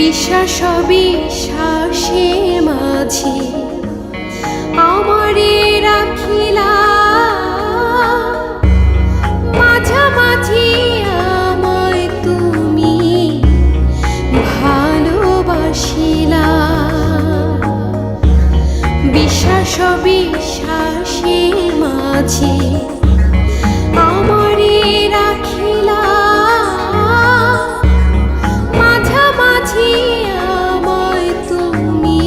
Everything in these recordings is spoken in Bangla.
বিশ্বাস বিশ্বাসের মাঝে আমারে রাখিলা, মাঝামাঝি আমায় তুমি ভালোবাসিলা। বিশ্বাস বিশ্বাসের মাঝে আমারে রাখিলা, মাঝামাঝি আমায় তুমি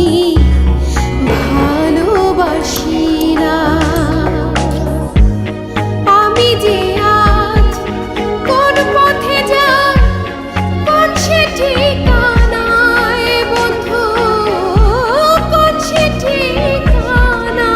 ভালোবাসিলা। আমি যে আজ কোন পথে যাই, কোন সে ঠিকানায় বন্ধু, কোন সে ঠিকানা।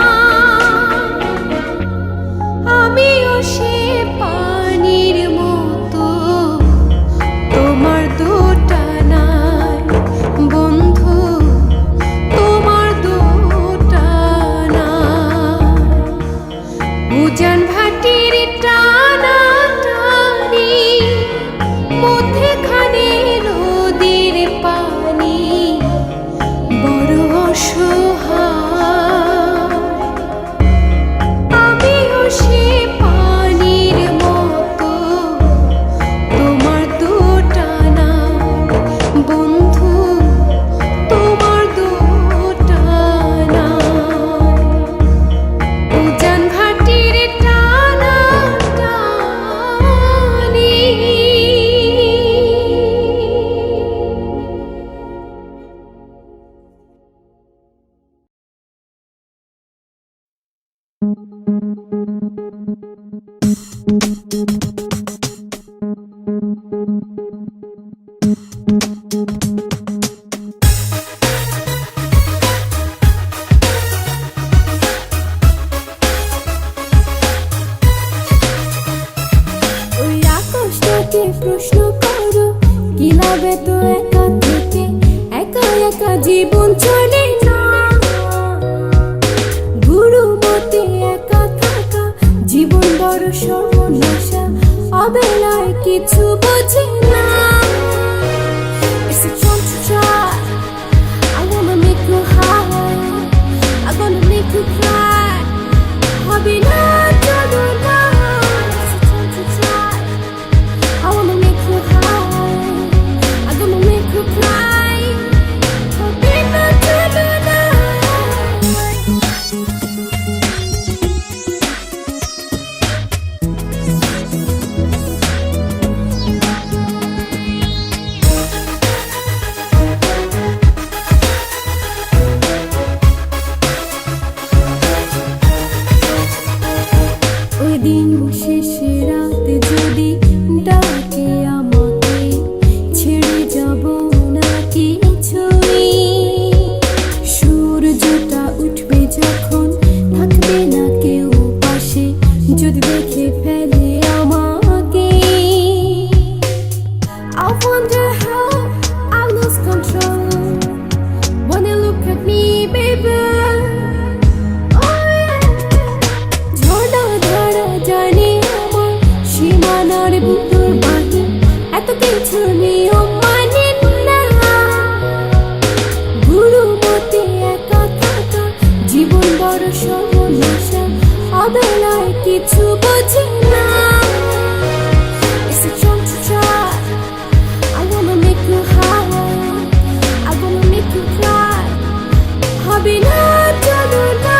প্রশ্ন করো কি লাভে তো একা থেকে, একা একা জীবন চলে না। গুরু মতে একা থাকা জীবন বড় সর্বনাশা, অবেলায় কিছু বোঝে না। It's a fun to try, I wanna make you high, I wanna make you cry, হবে না চলো না। It's a fun to try, I wanna make you high, I'm gonna make you cry, হবে না চলো না। ওই দিন শেষে রাতে যদি ডাকে আমাকে, ছেড়ে যাব না কিছুই। সূর্যটা উঠবে যখন, থাকবে না কেউ পাশে, যদি দেখে ফেলে আমাকে। I wonder how I lose control when you look at me, baby. ঝড়া ধরা জানি আমার সীমানার ভিতর বাহির, এত কিছু নিয়ম মানে না। গুরু মতে একা থাকা জীবন বড় সর্বনাশা, অবেলায় কিছু বোঝে না। It's a fun to try, I wanna make you high, I wanna make you cry, হবে না চলো না।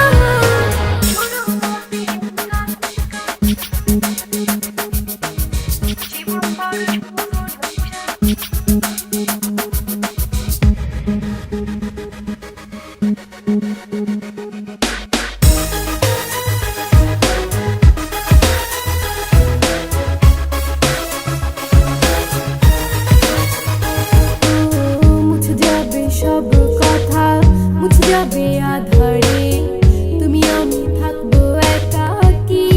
মুছে যাবে সব কথা, মুছে যাবে আধারে, তুমি আমি থাকবো একাকী।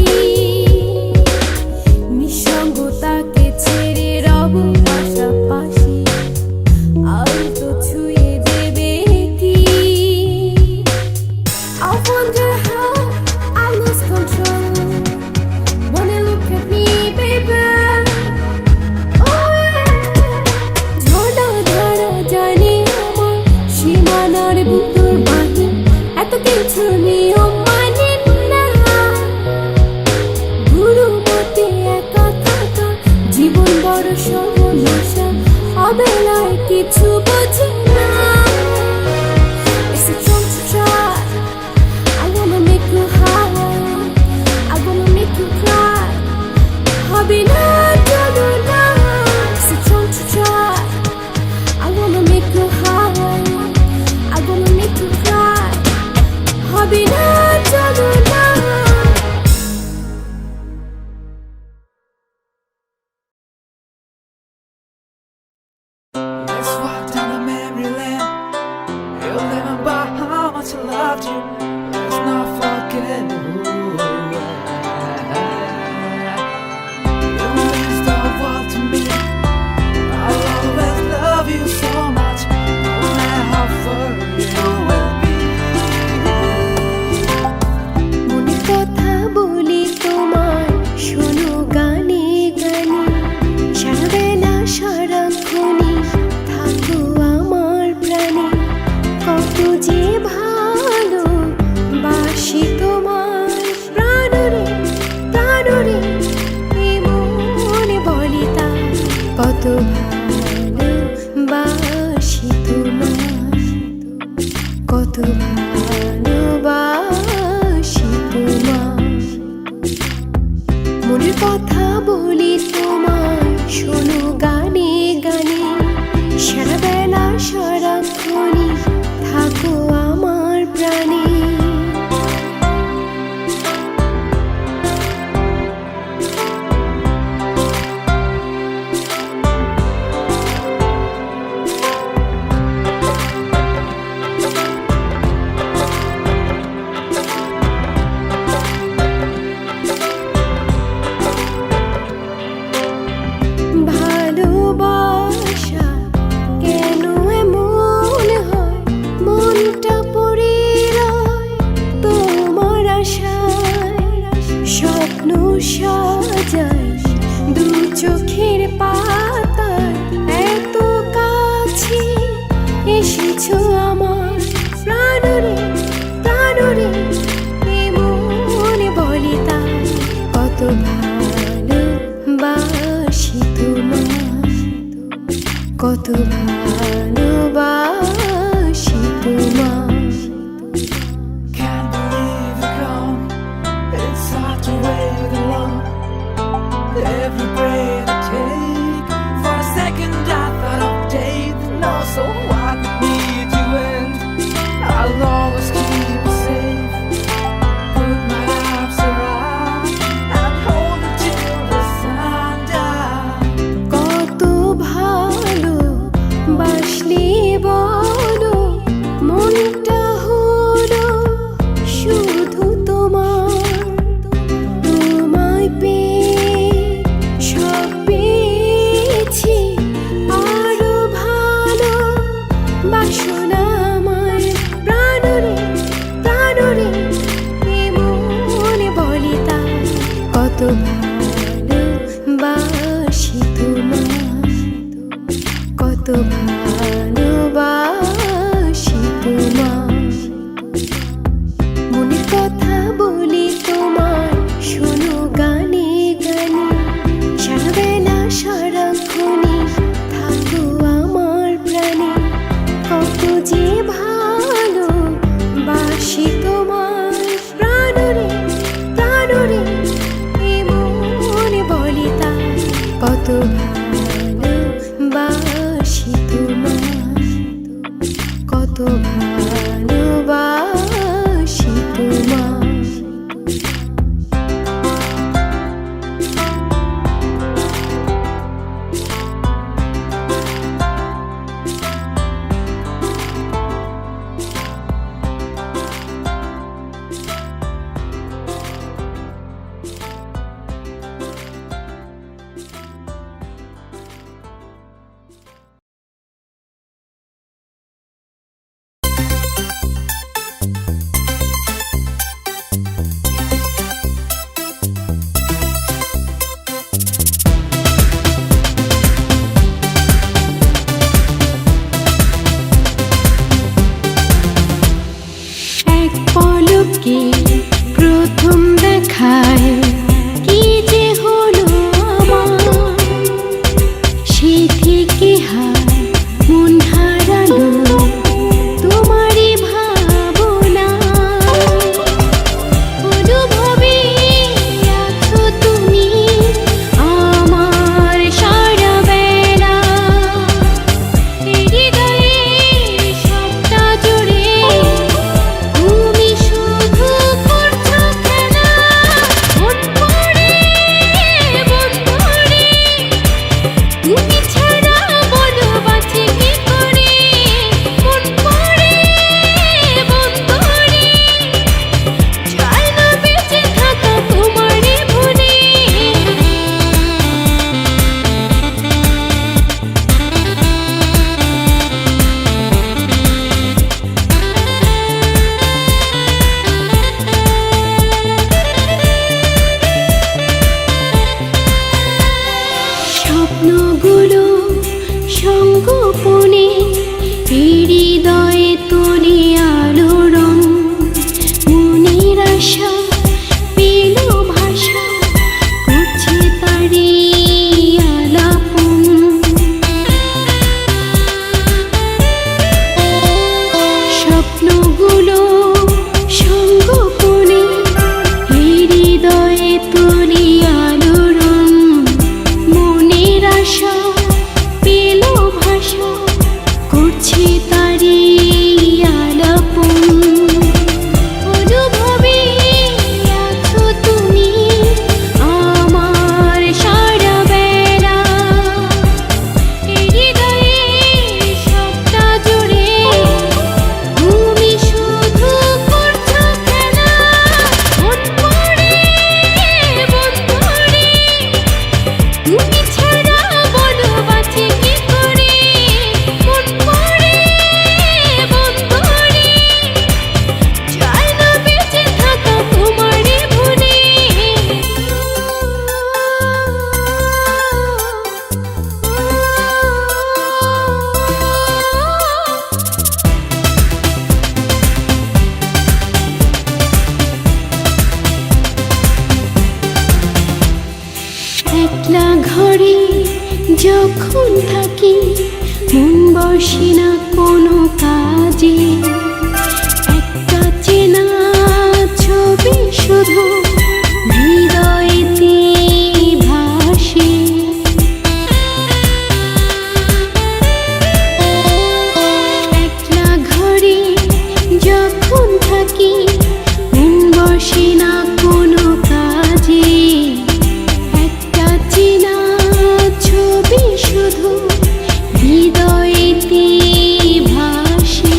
নিঃসঙ্গতাকে ছেড়ে রব পাশাপাশি, আলো তো ছুঁয়ে দেবে কি। I wonder how I lose control when you look at me, baby. ঝড়া ধরা জানি আমার সীমানার ভিতর বাহির, এত কিছু নিয়ম মানে না। গুরু মতে একা থাকা জীবন বড় সর্বনাশা, অবেলায় কিছু বোঝে না। It's a fun to try, I wanna make you high, I wanna make you cry, হবে না চলো না। It's a fun to try, I wanna make you high, I wanna make you cry, হবে না চলো না। Let's walk down the memory lane. You'll remember how much I loved you. Let's not forget who we were. You mean the world to me. I'll always love you so much, no matter how far you will be. মনে কথা বলি তোমায়, শোনো গানে গানে, সারাবেলা সারাক্ষণই থাকো আমার প্রাণে। কত যে ভালো বাসি তোমার, প্রাণরে প্রাণরে এ মনে বলে তা। কত ভালো বাসি তোমার, কত ভালোবাসি তোমার। মনের কথা বলি তোমায়, শোনো গানে গানে, সারাবেলা সারাক্ষণই থাকো আমার প্রাণে। যে ভালো বাসি তোমার প্রাণরে প্রাণরে এমন বলে তাই কত ভালো বাসি তোমার কত ভালোবাসি তোমার এক পলকে প্রথম দেখায় কি যে হলো আমার সে থেকে হায় মন হারালো তোমারই ভাবনা অনুভবে আছো তুমি আমার সারা বেলা হৃদয়ে সবটা জুড়ে তুমি শুধু করছো খেলা মন পড়ে বন্ধুরে তুমি ছাড়া বলো বাঁচি কি করে মন পড়ে বন্ধুরে চাই না বেঁচে থাকা তোমারই ভুলে স্বপ্নগুলো সংগোপনে হৃদয়ে তোলে আলোড়ন মনের আশা পেল ভাষা করছে তারি আলাপন স্বপ্নগুলো সংগোপনে হৃদয়ে তোলে আলোড়ন মনের আশা পেল ভাষা করছে তারি আলাপন অনুভবে আছো তুমি আমার সারা বেলা হৃদয়ে সবটা জুড়ে তুমি শুধু করছো খেলা মন পড়ে বন্ধুরে তুমি ছাড়া বলো বাঁচি কি করে মন পড়ে বন্ধুরে চাই না বেঁচে থাকা তোমারই ভুলে একলা ঘরে যখন থাকি মন বসে না কোনো কাজে একটা চেনা ছবি শুধু হৃদয়েতে ভাসে একলা ঘরে যখন থাকি মন বসে না কোনো কাজে একটা চেনা ছবি শুধু হৃদয়েতে ভাসে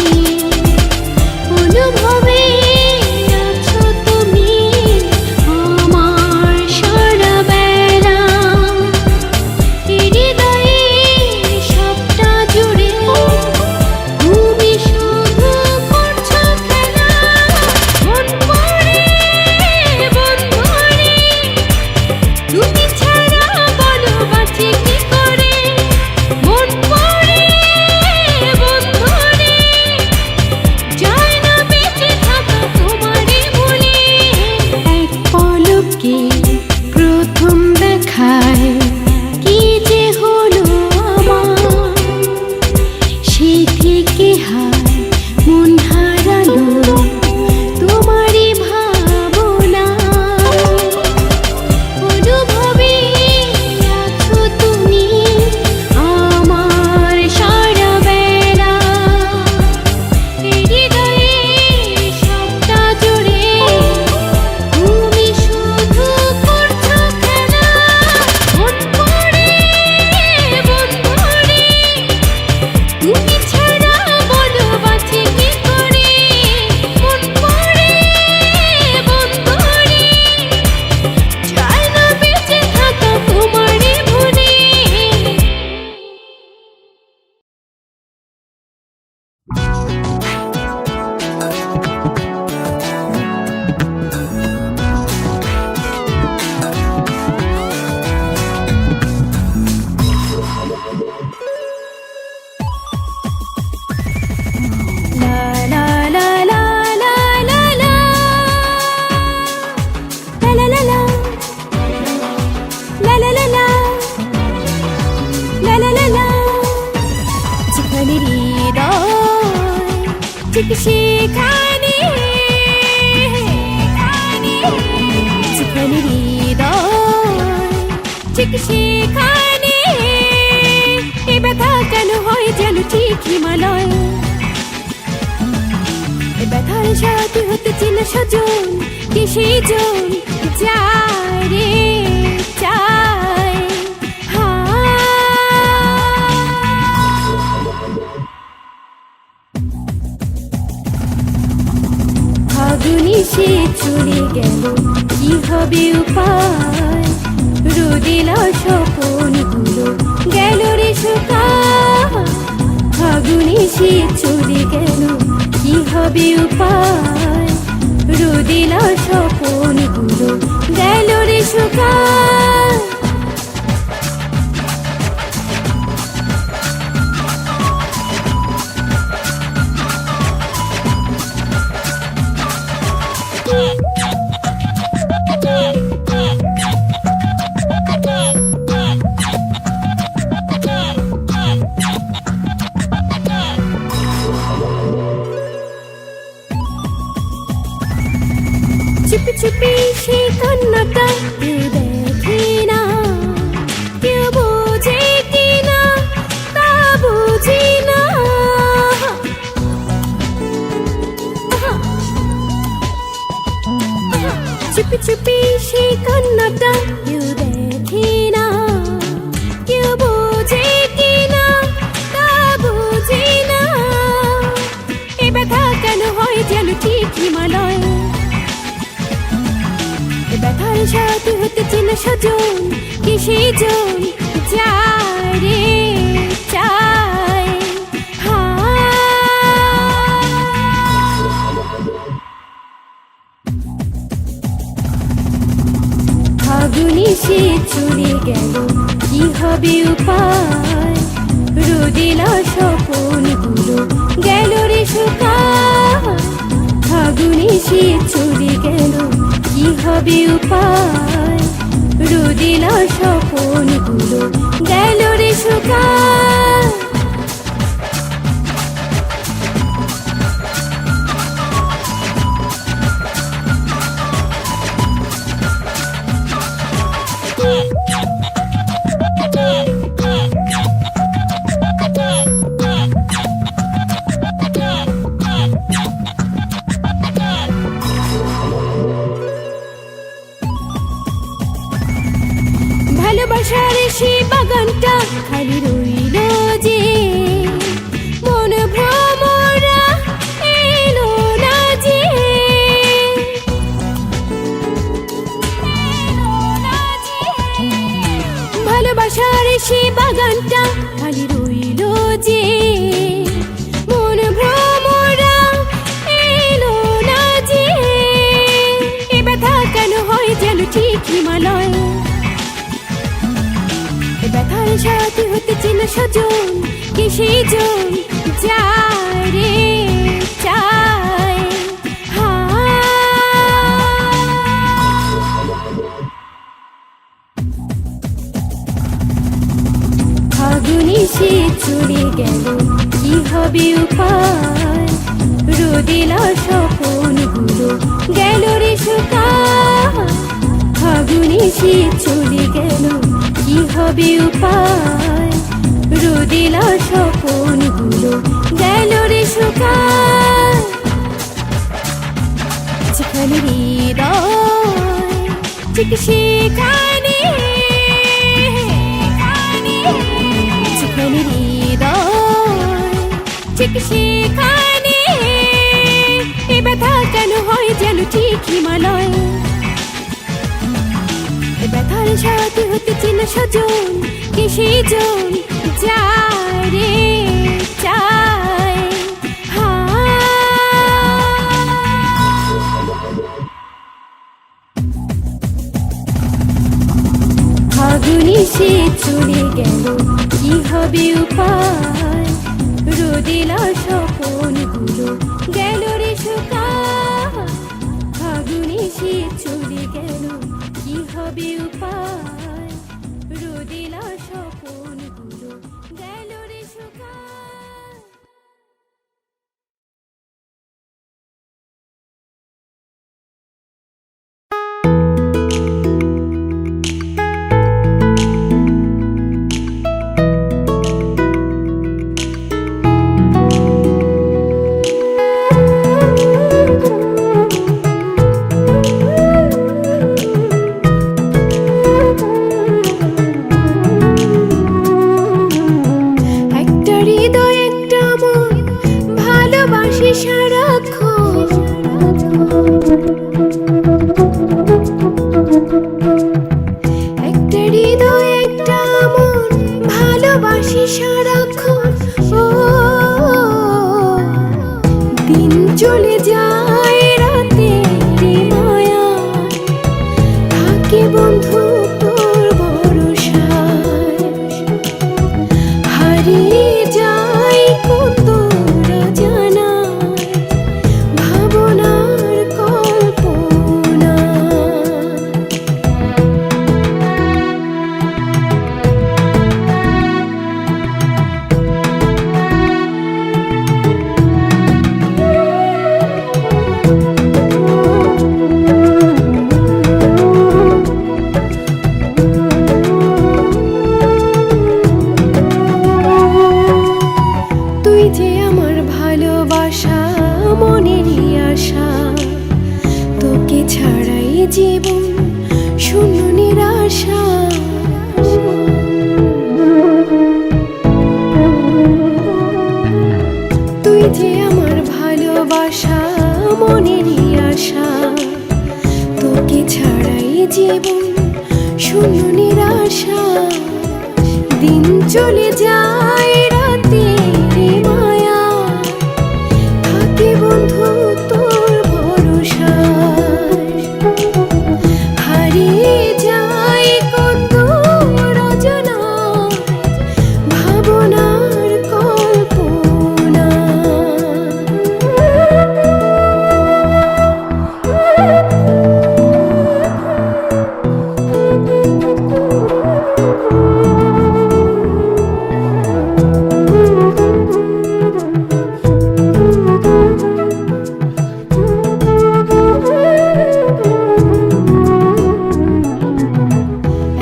ঠিক সেখানে যেখানে হৃদয়, ঠিক সেখানে এ ব্যথা কেন হয় যেন ঠিক হিমালয়। এ ব্যথার সাথে হতে চেনা সজন, কে সেই জন যায় রে যায়। ফাগুনি সে চলে গেল, কি হবে উপায়, রোদেলা স্বপনগুলো গেল রে শুকায়। ফাগুনি সে চলে গেল, কি হবে উপায়, রোদেলা স্বপনগুলো গেল রে শুকায়। চুপি চুপি সে কান্নাটা কেউ দেখে না, কেউ বোঝে কিনা তা বুঝি না। চুপি চুপি সে কান্নাটা কেউ দেখে না, কেউ বোঝে কিনা তা বুঝি না। এ ব্যথা কেন হয় যেন ঠিক হিমালয়। ব্যথার সাথে হতে চেনা সজন, কে সেই জন যায় রে যায়। ফাগুনি সে চলে গেল, কি হবে উপায়, রোদেলা স্বপনগুলো গেল রে শুকায়। ফাগুনি সে চলে গেল, কি হবে উপায়, রোদেলা স্বপনগুলো গেল রে শুকায়। ভালোবাসার সেই বাগানটা খালি রইল যে, মন ভ্রমরা এলো না যে। ভালোবাসার সেই বাগানটা খালি রইল যে, মন ভ্রমরা এলো না যে। এ ব্যথা কেন হয় যেন ঠিক হিমালয়। ব্যথার সাথে হতে চেনা সজন, কে সেই জন যায় রে যায়। ফাগুনি সে চলে গেল, কি হবে উপায়, রোদেলা স্বপনগুলো গেল রে শুকায়। ফাগুনি সে চলে গেল, কি হবে উপায়, রোদেলা স্বপনগুলো গেল রে শুকায়। যেখানে হৃদয়, ঠিক সেখানে যেখানে হৃদয়, ঠিক সেখানে এ ব্যথা কেন হয় যেন ঠিক হিমালয়। ব্যথার সাথে হতে চেনা সজন, কে সেই জন যায় রে যায়। ফাগুনি সে চলে গেল, কি হবে উপায়, রোদেলা স্বপনগুলো গেল রে শুকায়। ফাগুনি সে চলে গেল, কি হবে উপায়, রোদেলা স্বপনগুলো গেল রে শুকায়। দিন চলে যায় রাতেরই মায়ায়, থাকি বন্ধু তোর ভরসায়। হারিয়ে যাই কত অজানায়, ভাবনার কল্পনা। তুই যে আমার ভালোবাসা, মনেরই আশা, তোকে ছাড়াই জীবন শূন্য নিরাশা। তুই যে আমার ভালোবাসা, মনেরই আশা, তোকে ছাড়াই জীবন শূন্য নিরাশা। দিন চলে যায় রাতেরই মায়ায়, থাকি বন্ধু তোর ভরসায়। হারিয়ে যাই কত অজানায়, ভাবনার কল্পনা।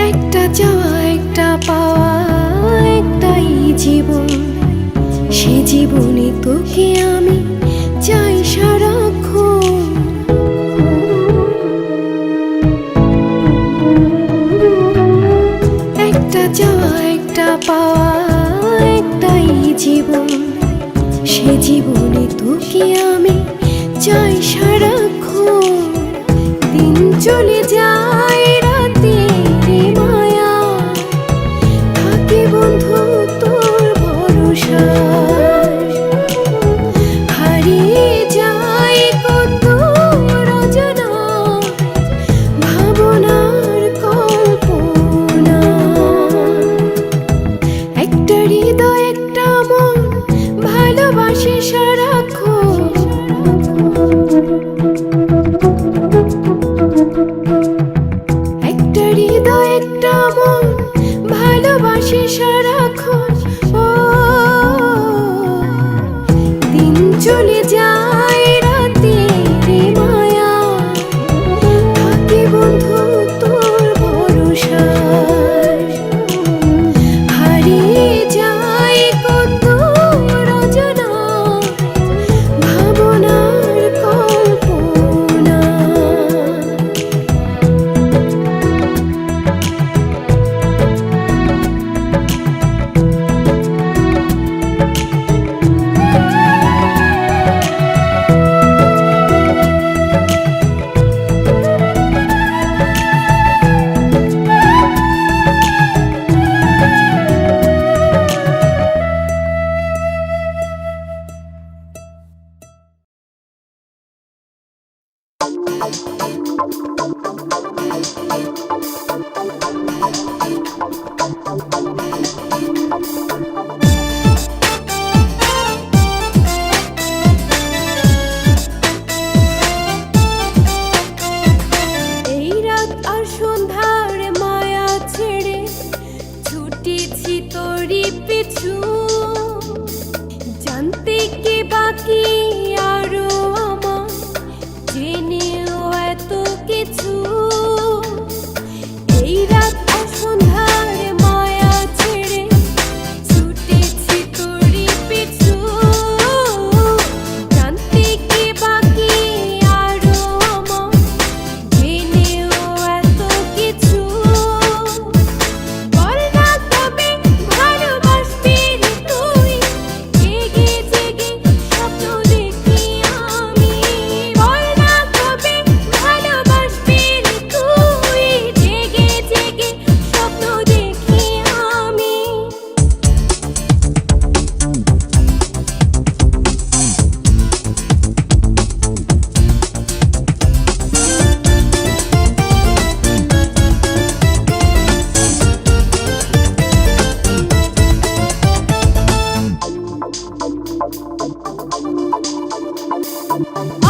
একটা চাওয়া একটা পাওয়া, একটাই জীবন, সে জীবনে তোকে আমি চাই সারাক্ষণ। একটা চাওয়া একটা পাওয়া, একটাই জীবন, সে জীবনে তোকে আমি চাই সারাক্ষণ। দিন চলে যায় রাতেরই মায়ায়, থাকি বন্ধু তোর ভরসায়। হারিয়ে যাই কত অজানায়, ভাবনার কল্পনা। একটা হৃদয় একটা মন ভালোবাসে সারাক্ষণ। একটা হৃদয় একটা মন ভালোবাসে সারাক্ষণ। ও দিন চলে যায় রাতেরই মায়ায়, থাকি বন্ধু তোর ভরসায়। হারিয়ে যাই কত অজানায়, ভাবনার কল্পনা। এই রাত আর সন্ধ্যার মায়া ছেড়ে ছুটেছি তোরই পিছু, জানতে কি বাকি আরো আমার, জেনেও এত কিছু। এই রাত আর সন্ধ্যার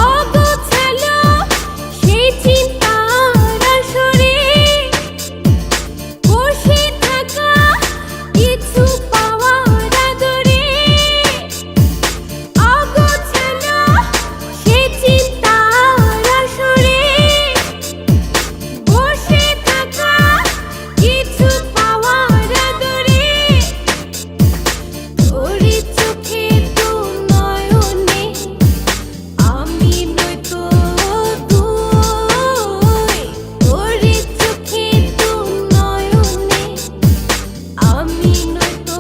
অগোছালো সেই চিন্তার আসরে বসে থাকা কিছু পাওয়ার আদরে অগোছালো সেই চিন্তার আসরে বসে থাকা কিছু পাওয়ার আদরে তোরে চোখে তো নয়নে আমি নয়তো তুই তোরে চোখে তো নয়নে আমি নয়তো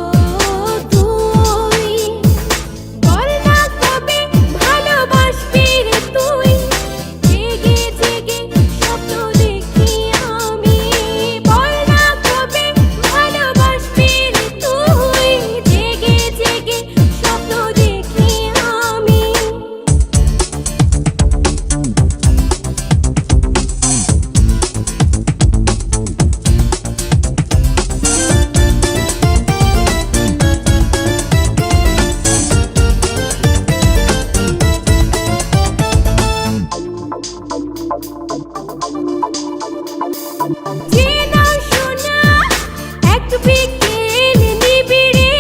তুই বল না কবে ভালোবাসবি রে তুই জেগে জেগে স্বপ্ন দেখি আমি বল না কবে ভালোবাসবি রে তুই জেগে জেগে স্বপ্ন দেখি আমি চেনা শোনা এক বিকেল নিবিড়ে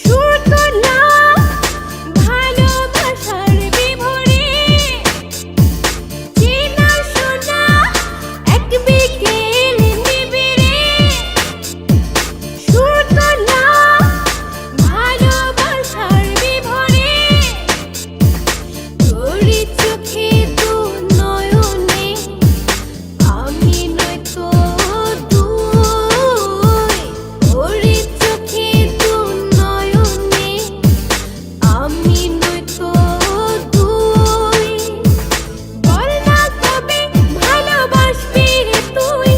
সুর তোলা ভালোবাসার বিভোরে চেনা শোনা এক বিকেল নিবিড়ে সুর তোলা ভালোবাসার বিভোরে তোরে চোখে তো নয়নে আমি নয়তো তুই তোরে চোখে তো নয়নে আমি নয়তো তুই বল না কবে ভালোবাসবি রে তুই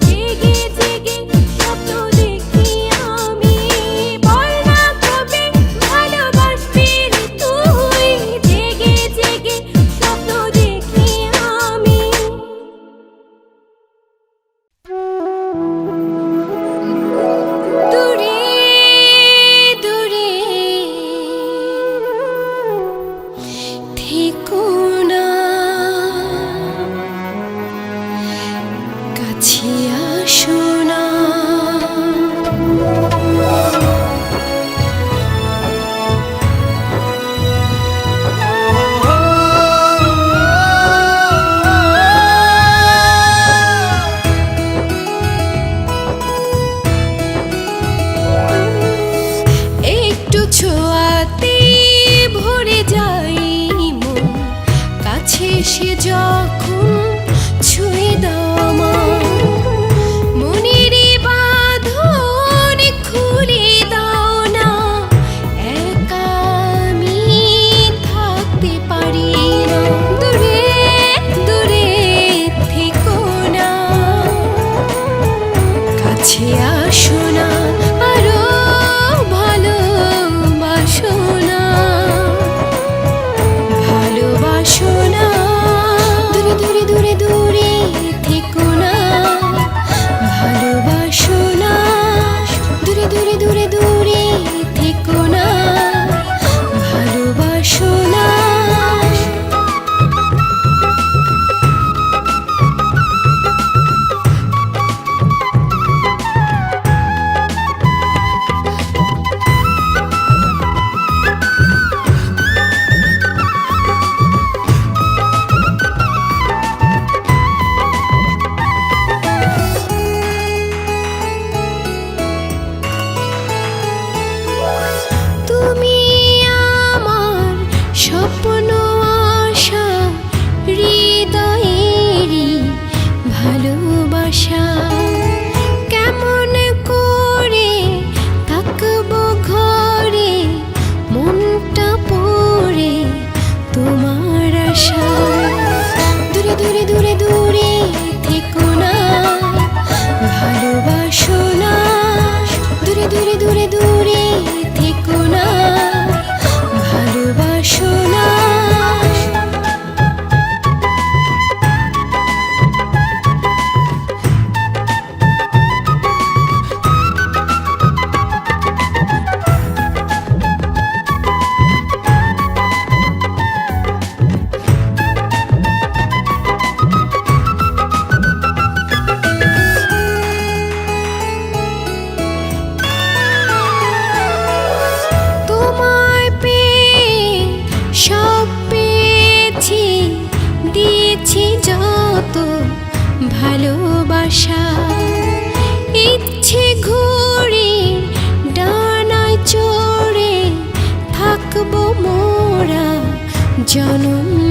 জেগে জেগে স্বপ্ন দেখি আমি বল না কবে ভালোবাসবি রে তুই জেগে জেগে স্বপ্ন দেখি আমি দূরে দূরে থেকো না কাছে আসো না একটু ছোঁয়াতে ভরে যাই মন দিয়েছি যত ভালোবাসা, ইচ্ছে ঘুরে ডানায় চড়ে থাকবো মোরা জনম